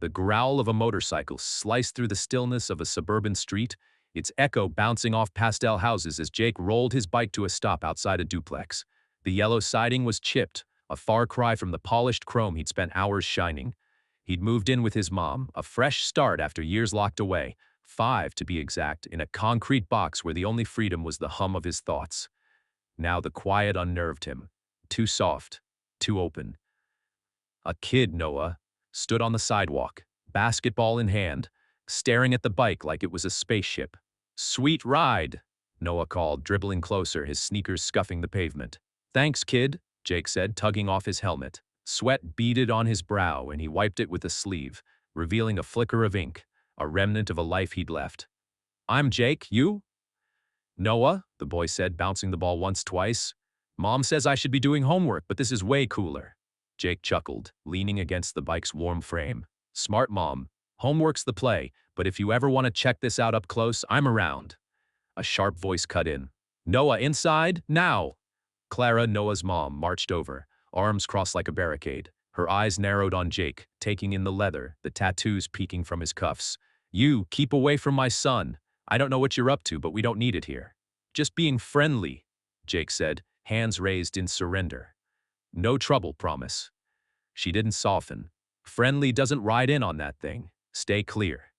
The growl of a motorcycle sliced through the stillness of a suburban street, its echo bouncing off pastel houses as Jake rolled his bike to a stop outside a duplex. The yellow siding was chipped, a far cry from the polished chrome he'd spent hours shining. He'd moved in with his mom, a fresh start after years locked away, 5 to be exact, in a concrete box where the only freedom was the hum of his thoughts. Now the quiet unnerved him. Too soft, too open. A kid, Noah, stood on the sidewalk, basketball in hand, staring at the bike like it was a spaceship. "Sweet ride," Noah called, dribbling closer, his sneakers scuffing the pavement. "Thanks, kid," Jake said, tugging off his helmet. Sweat beaded on his brow, and he wiped it with a sleeve, revealing a flicker of ink, a remnant of a life he'd left. "I'm Jake, you?" "Noah," the boy said, bouncing the ball once, twice. "Mom says I should be doing homework, but this is way cooler." Jake chuckled, leaning against the bike's warm frame. "Smart, Mom. Homework's the play, but if you ever want to check this out up close, I'm around." A sharp voice cut in. "Noah, inside, now!" Clara, Noah's mom, marched over, arms crossed like a barricade. Her eyes narrowed on Jake, taking in the leather, the tattoos peeking from his cuffs. "You, keep away from my son. I don't know what you're up to, but we don't need it here." "Just being friendly," Jake said, hands raised in surrender. "No trouble, promise." She didn't soften. "Friendly doesn't ride in on that thing. Stay clear."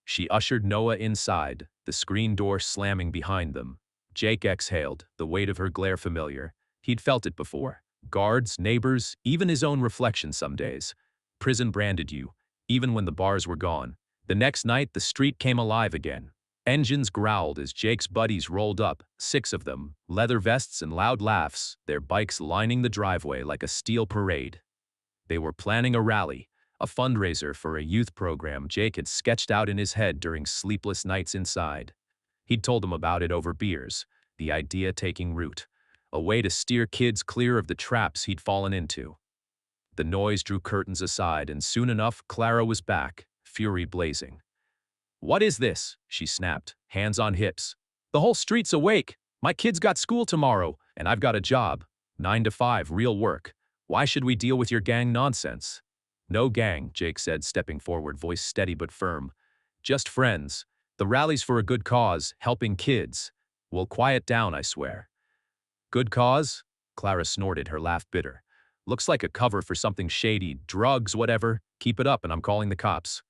She ushered Noah inside, the screen door slamming behind them. Jake exhaled, the weight of her glare familiar. He'd felt it before. Guards, neighbors, even his own reflection some days. Prison branded you, even when the bars were gone. The next night, the street came alive again. Engines growled as Jake's buddies rolled up, 6 of them, leather vests and loud laughs, their bikes lining the driveway like a steel parade. They were planning a rally, a fundraiser for a youth program Jake had sketched out in his head during sleepless nights inside. He'd told them about it over beers, the idea taking root, a way to steer kids clear of the traps he'd fallen into. The noise drew curtains aside, and soon enough, Clara was back, fury blazing. "What is this?" she snapped, hands on hips. "The whole street's awake. My kid's got school tomorrow, and I've got a job. 9 to 5, real work. Why should we deal with your gang nonsense?" "No gang," Jake said, stepping forward, voice steady but firm. "Just friends. The rally's for a good cause, helping kids. We'll quiet down, I swear." "Good cause?" Clara snorted, her laugh bitter. "Looks like a cover for something shady, drugs, whatever. Keep it up and I'm calling the cops."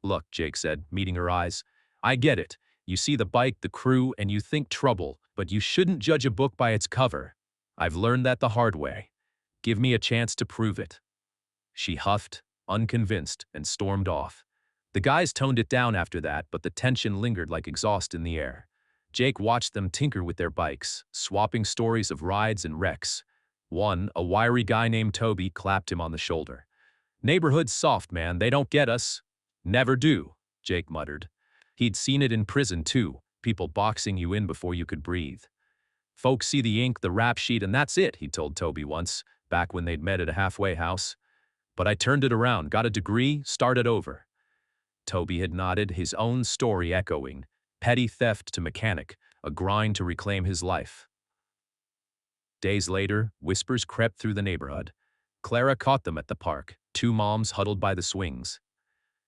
"Look," Jake said, meeting her eyes. "I get it. You see the bike, the crew, and you think trouble, but you shouldn't judge a book by its cover. I've learned that the hard way. Give me a chance to prove it." She huffed, unconvinced, and stormed off. The guys toned it down after that, but the tension lingered like exhaust in the air. Jake watched them tinker with their bikes, swapping stories of rides and wrecks. One, a wiry guy named Toby, clapped him on the shoulder. "Neighborhood's soft, man. They don't get us." "Never do," Jake muttered. He'd seen it in prison, too, people boxing you in before you could breathe. "Folks see the ink, the rap sheet, and that's it," he told Toby once, back when they'd met at a halfway house. "But I turned it around, got a degree, started over." Toby had nodded, his own story echoing. Petty theft to mechanic, a grind to reclaim his life. Days later, whispers crept through the neighborhood. Clara caught them at the park, 2 moms huddled by the swings.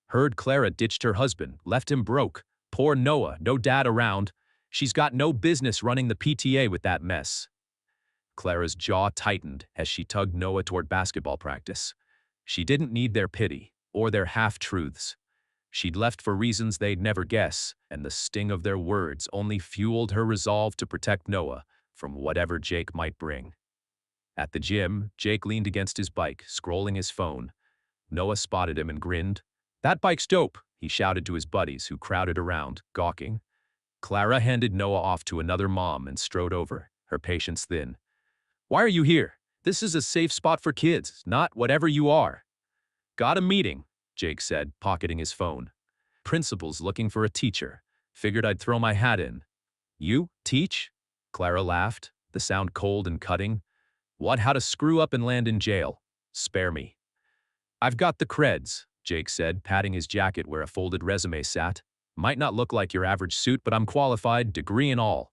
Heard Clara ditched her husband, left him broke. Poor Noah, no dad around. She's got no business running the PTA with that mess. Clara's jaw tightened as she tugged Noah toward basketball practice. She didn't need their pity, or their half-truths. She'd left for reasons they'd never guess, and the sting of their words only fueled her resolve to protect Noah from whatever Jake might bring. At the gym, Jake leaned against his bike, scrolling his phone. Noah spotted him and grinned. "That bike's dope," he shouted to his buddies, who crowded around, gawking. Clara handed Noah off to another mom and strode over, her patience thin. "Why are you here? This is a safe spot for kids, not whatever you are." "Got a meeting," Jake said, pocketing his phone. "Principal's looking for a teacher. Figured I'd throw my hat in." "You? Teach?" Clara laughed, the sound cold and cutting. "What, how to screw up and land in jail? Spare me." "I've got the creds," Jake said, patting his jacket where a folded resume sat. "Might not look like your average suit, but I'm qualified, degree and all."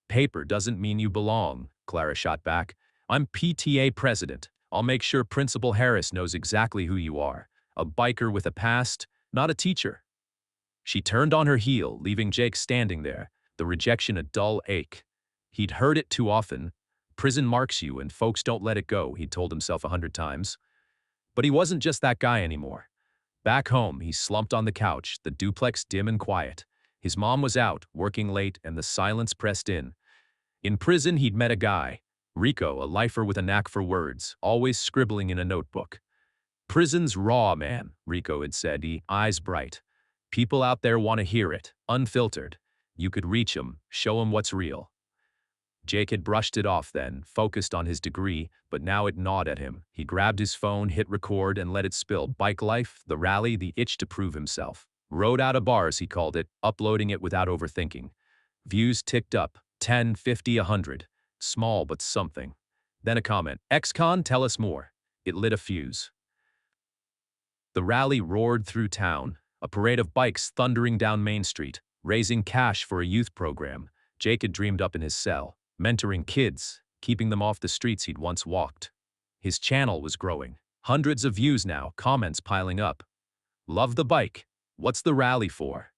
"Paper doesn't mean you belong," Clara shot back. "I'm PTA president. I'll make sure Principal Harris knows exactly who you are. A biker with a past, not a teacher. She turned on her heel, leaving Jake standing there, the rejection a dull ache. He'd heard it too often. Prison marks you and folks don't let it go, he'd told himself 100 times. But he wasn't just that guy anymore. Back home, he slumped on the couch, the duplex dim and quiet. His mom was out, working late, and the silence pressed in. In prison, he'd met a guy, Rico, a lifer with a knack for words, always scribbling in a notebook. Prison's raw, man, Rico had said, eyes bright. People out there want to hear it, unfiltered. You could reach 'em, show 'em what's real. Jake had brushed it off then, focused on his degree, but now it gnawed at him. He grabbed his phone, hit record, and let it spill. Bike life, the rally, the itch to prove himself. Road out of bars, he called it, uploading it without overthinking. Views ticked up, 10, 50, 100. Small, but something. Then a comment, "Ex-con, tell us more." It lit a fuse. The rally roared through town, a parade of bikes thundering down Main Street, raising cash for a youth program Jake had dreamed up in his cell, mentoring kids, keeping them off the streets he'd once walked. His channel was growing. Hundreds of views now, comments piling up. "Love the bike. What's the rally for?"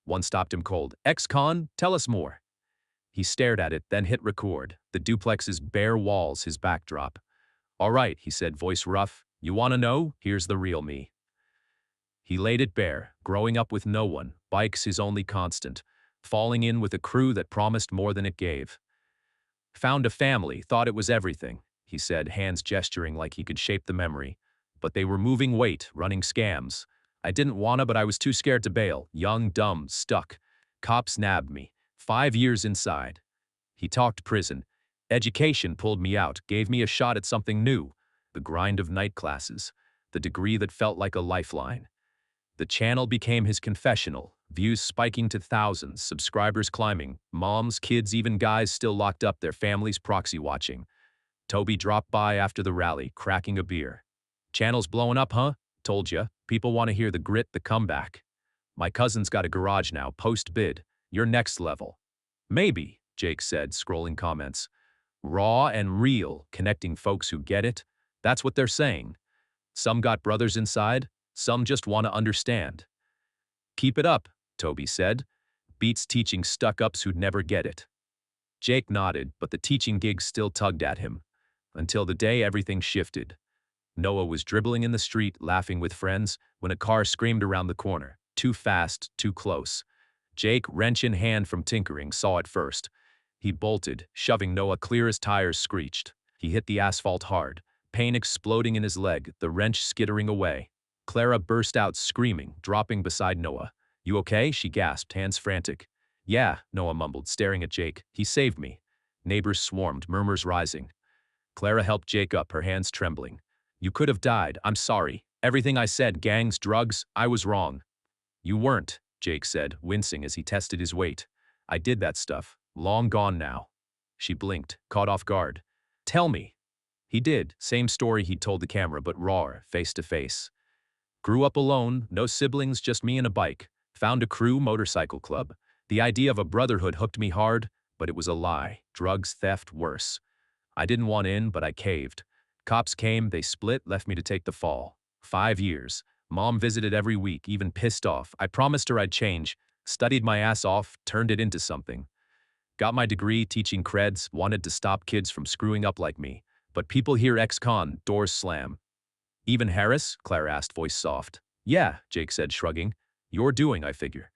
One stopped him cold. "Ex-con, tell us more." He stared at it, then hit record, the duplex's bare walls his backdrop. "All right," he said, voice rough. "You want to know? Here's the real me." He laid it bare, growing up with no one, bikes his only constant, falling in with a crew that promised more than it gave. "Found a family, thought it was everything," he said, hands gesturing like he could shape the memory. "But they were moving weight, running scams. I didn't wanna, but I was too scared to bail. Young, dumb, stuck. Cops nabbed me. 5 years inside." He talked prison. "Education pulled me out, gave me a shot at something new. The grind of night classes. The degree that felt like a lifeline." The channel became his confessional, views spiking to thousands, subscribers climbing, moms, kids, even guys still locked up, their families proxy watching. Toby dropped by after the rally, cracking a beer. "Channel's blowing up, huh? Told ya. People want to hear the grit, the comeback. My cousin's got a garage now, post-bid. You're next level." "Maybe," Jake said, scrolling comments. "Raw and real, connecting folks who get it. That's what they're saying. Some got brothers inside, some just want to understand." "Keep it up," Toby said. "Beats teaching stuck-ups who'd never get it." Jake nodded, but the teaching gig still tugged at him. Until the day everything shifted. Noah was dribbling in the street, laughing with friends, when a car screamed around the corner. Too fast, too close. Jake, wrench in hand from tinkering, saw it first. He bolted, shoving Noah clear as tires screeched. He hit the asphalt hard, pain exploding in his leg, the wrench skittering away. Clara burst out screaming, dropping beside Noah. "You okay?" she gasped, hands frantic. "Yeah," Noah mumbled, staring at Jake. "He saved me." Neighbors swarmed, murmurs rising. Clara helped Jake up, her hands trembling. "You could have died. I'm sorry. Everything I said, gangs, drugs, I was wrong." "You weren't," Jake said, wincing as he tested his weight. "I did that stuff. Long gone now." She blinked, caught off guard. "Tell me." He did, same story he'd told the camera, but rawer, face to face. "Grew up alone, no siblings, just me and a bike. Found a crew, motorcycle club. The idea of a brotherhood hooked me hard, but it was a lie. Drugs, theft, worse. I didn't want in, but I caved. Cops came, they split, left me to take the fall. 5 years. Mom visited every week, even pissed off. I promised her I'd change. Studied my ass off, turned it into something. Got my degree, teaching creds, wanted to stop kids from screwing up like me. But people hear ex-con, doors slam." "Even Harris?" Clara asked, voice soft. "Yeah," Jake said, shrugging. "You're doing, I figure."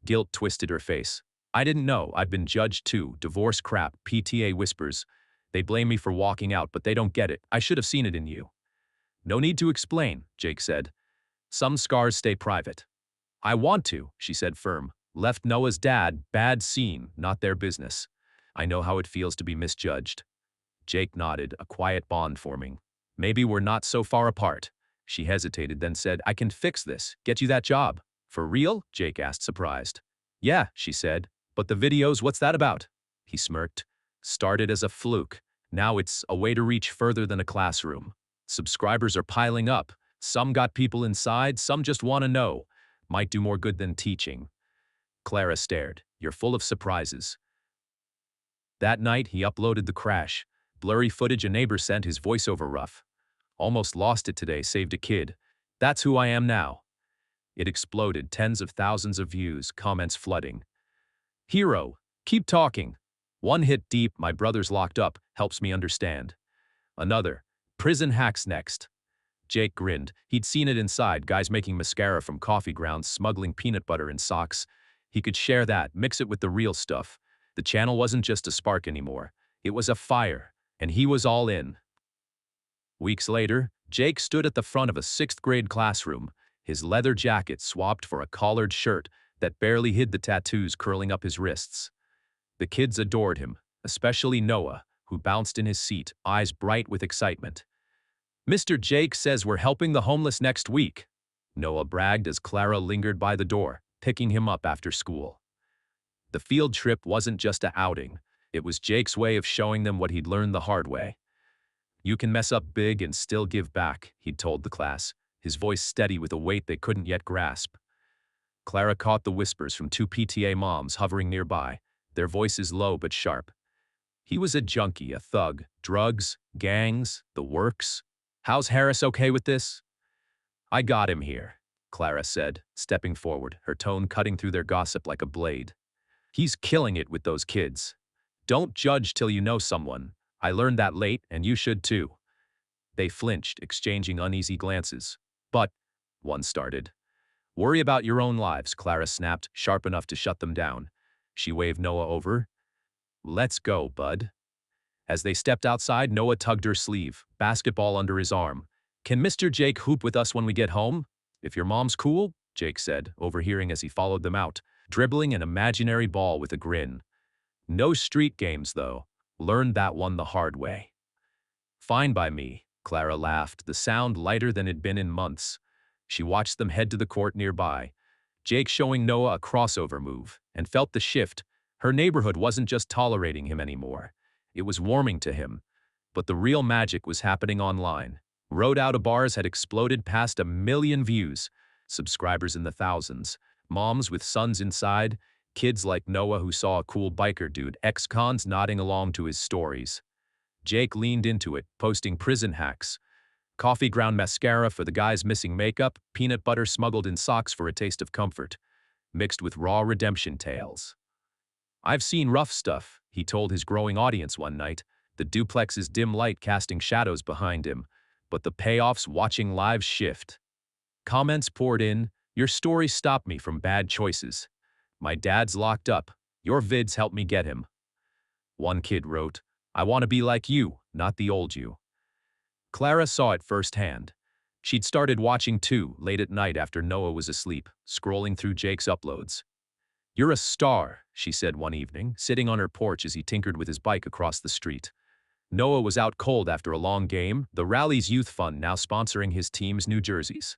Guilt twisted her face. "I didn't know. I've been judged too. Divorce crap, PTA whispers. They blame me for walking out, but they don't get it. I should have seen it in you." "No need to explain," Jake said. "Some scars stay private." "I want to," she said, firm. "Left Noah's dad, bad scene, not their business. I know how it feels to be misjudged." Jake nodded, a quiet bond forming. "Maybe we're not so far apart." She hesitated, then said, "I can fix this, get you that job." "For real?" Jake asked, surprised. "Yeah," she said. "But the videos, what's that about?" He smirked. "Started as a fluke. Now it's a way to reach further than a classroom. Subscribers are piling up. Some got people inside, some just want to know. Might do more good than teaching." Clara stared. "You're full of surprises." That night, he uploaded the crash. Blurry footage a neighbor sent, his voiceover rough. "Almost lost it today, saved a kid. That's who I am now. It exploded, tens of thousands of views, comments flooding. Hero, keep talking. One hit deep, my brother's locked up, helps me understand. Another, prison hacks next. Jake grinned. He'd seen it inside, guys making mascara from coffee grounds, smuggling peanut butter in socks. He could share that, mix it with the real stuff. The channel wasn't just a spark anymore. It was a fire, and he was all in. Weeks later, Jake stood at the front of a sixth-grade classroom, his leather jacket swapped for a collared shirt that barely hid the tattoos curling up his wrists. The kids adored him, especially Noah, who bounced in his seat, eyes bright with excitement. Mr. Jake says we're helping the homeless next week, Noah bragged as Clara lingered by the door, picking him up after school. The field trip wasn't just an outing. It was Jake's way of showing them what he'd learned the hard way. You can mess up big and still give back, he'd told the class, his voice steady with a weight they couldn't yet grasp. Clara caught the whispers from two PTA moms hovering nearby, their voices low but sharp. He was a junkie, a thug, drugs, gangs, the works. How's Harris okay with this? I got him here, Clara said, stepping forward, her tone cutting through their gossip like a blade. He's killing it with those kids. Don't judge till you know someone. I learned that late, and you should too. They flinched, exchanging uneasy glances. But, one started. Worry about your own lives, Clara snapped, sharp enough to shut them down. She waved Noah over. Let's go, bud. As they stepped outside, Noah tugged her sleeve, basketball under his arm. Can Mr. Jake hoop with us when we get home? If your mom's cool, Jake said, overhearing as he followed them out, dribbling an imaginary ball with a grin. No street games, though. Learned that one the hard way. Fine by me, Clara laughed, the sound lighter than it'd been in months. She watched them head to the court nearby, Jake showing Noah a crossover move, and felt the shift. Her neighborhood wasn't just tolerating him anymore. It was warming to him. But the real magic was happening online. Road Out of Bars had exploded past 1 million views, subscribers in the thousands, moms with sons inside, kids like Noah who saw a cool biker dude, ex-cons nodding along to his stories. Jake leaned into it, posting prison hacks. Coffee ground mascara for the guys missing makeup, peanut butter smuggled in socks for a taste of comfort, mixed with raw redemption tales. I've seen rough stuff, he told his growing audience one night, the duplex's dim light casting shadows behind him, but the payoffs watching lives shift. Comments poured in, your story stopped me from bad choices. My dad's locked up, your vids helped me get him. One kid wrote, I want to be like you, not the old you. Clara saw it firsthand. She'd started watching too, late at night after Noah was asleep, scrolling through Jake's uploads. You're a star, she said one evening, sitting on her porch as he tinkered with his bike across the street. Noah was out cold after a long game, the rally's youth fund now sponsoring his team's new jerseys.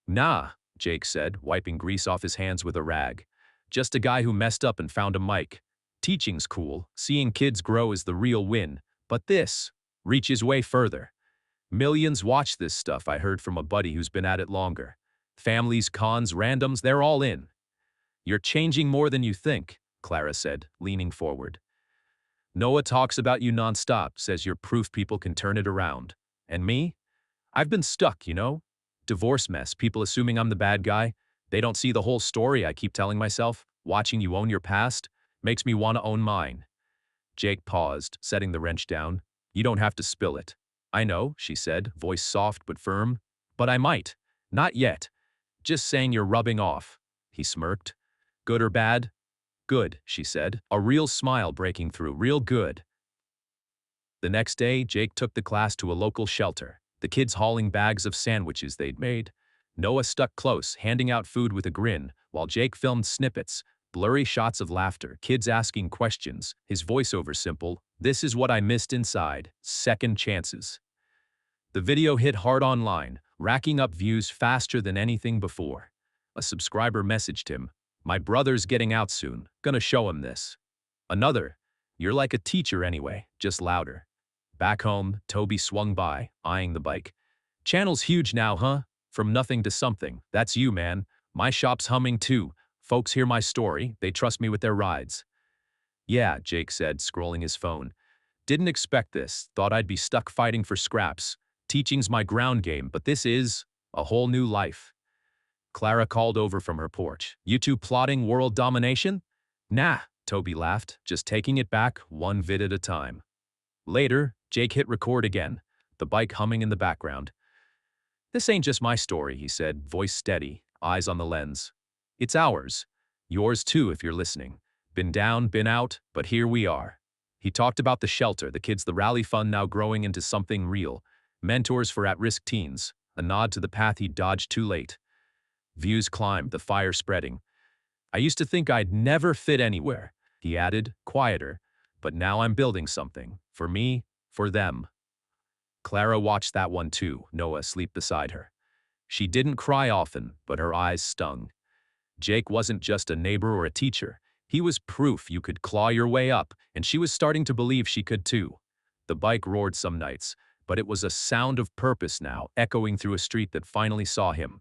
Nah, Jake said, wiping grease off his hands with a rag. Just a guy who messed up and found a mic. Teaching's cool, seeing kids grow is the real win, but this reaches way further. Millions watch this stuff, I heard from a buddy who's been at it longer. Families, cons, randoms, they're all in. You're changing more than you think, Clara said, leaning forward. Noah talks about you nonstop, says you're proof people can turn it around. And me? I've been stuck, you know? Divorce mess, people assuming I'm the bad guy. They don't see the whole story, I keep telling myself. Watching you own your past makes me want to own mine. Jake paused, setting the wrench down. You don't have to spill it. I know, she said, voice soft but firm. But I might. Not yet. Just saying you're rubbing off. He smirked. Good or bad? Good, she said, a real smile breaking through, real good. The next day, Jake took the class to a local shelter, the kids hauling bags of sandwiches they'd made. Noah stuck close, handing out food with a grin, while Jake filmed snippets, blurry shots of laughter, kids asking questions, his voiceover simple, this is what I missed inside, second chances. The video hit hard online, racking up views faster than anything before. A subscriber messaged him, my brother's getting out soon, gonna show him this. Another, you're like a teacher anyway, just louder. Back home, Toby swung by, eyeing the bike. Channel's huge now, huh? From nothing to something, that's you, man. My shop's humming too. Folks hear my story, they trust me with their rides. Yeah, Jake said, scrolling his phone. Didn't expect this, thought I'd be stuck fighting for scraps. Teaching's my ground game, but this is A whole new life. Clara called over from her porch. You two plotting world domination? Nah, Toby laughed, just taking it back one vid at a time. Later, Jake hit record again, the bike humming in the background. This ain't just my story, he said, voice steady, eyes on the lens. It's ours. Yours too, if you're listening. Been down, been out, but here we are. He talked about the shelter, the kids, the rally fund now growing into something real. Mentors for at-risk teens, a nod to the path he'd dodged too late. Views climbed, the fire spreading. I used to think I'd never fit anywhere, he added, quieter, but now I'm building something. For me, for them. Clara watched that one too, Noah asleep beside her. She didn't cry often, but her eyes stung. Jake wasn't just a neighbor or a teacher. He was proof you could claw your way up, and she was starting to believe she could too. The bike roared some nights, but it was a sound of purpose now, echoing through a street that finally saw him.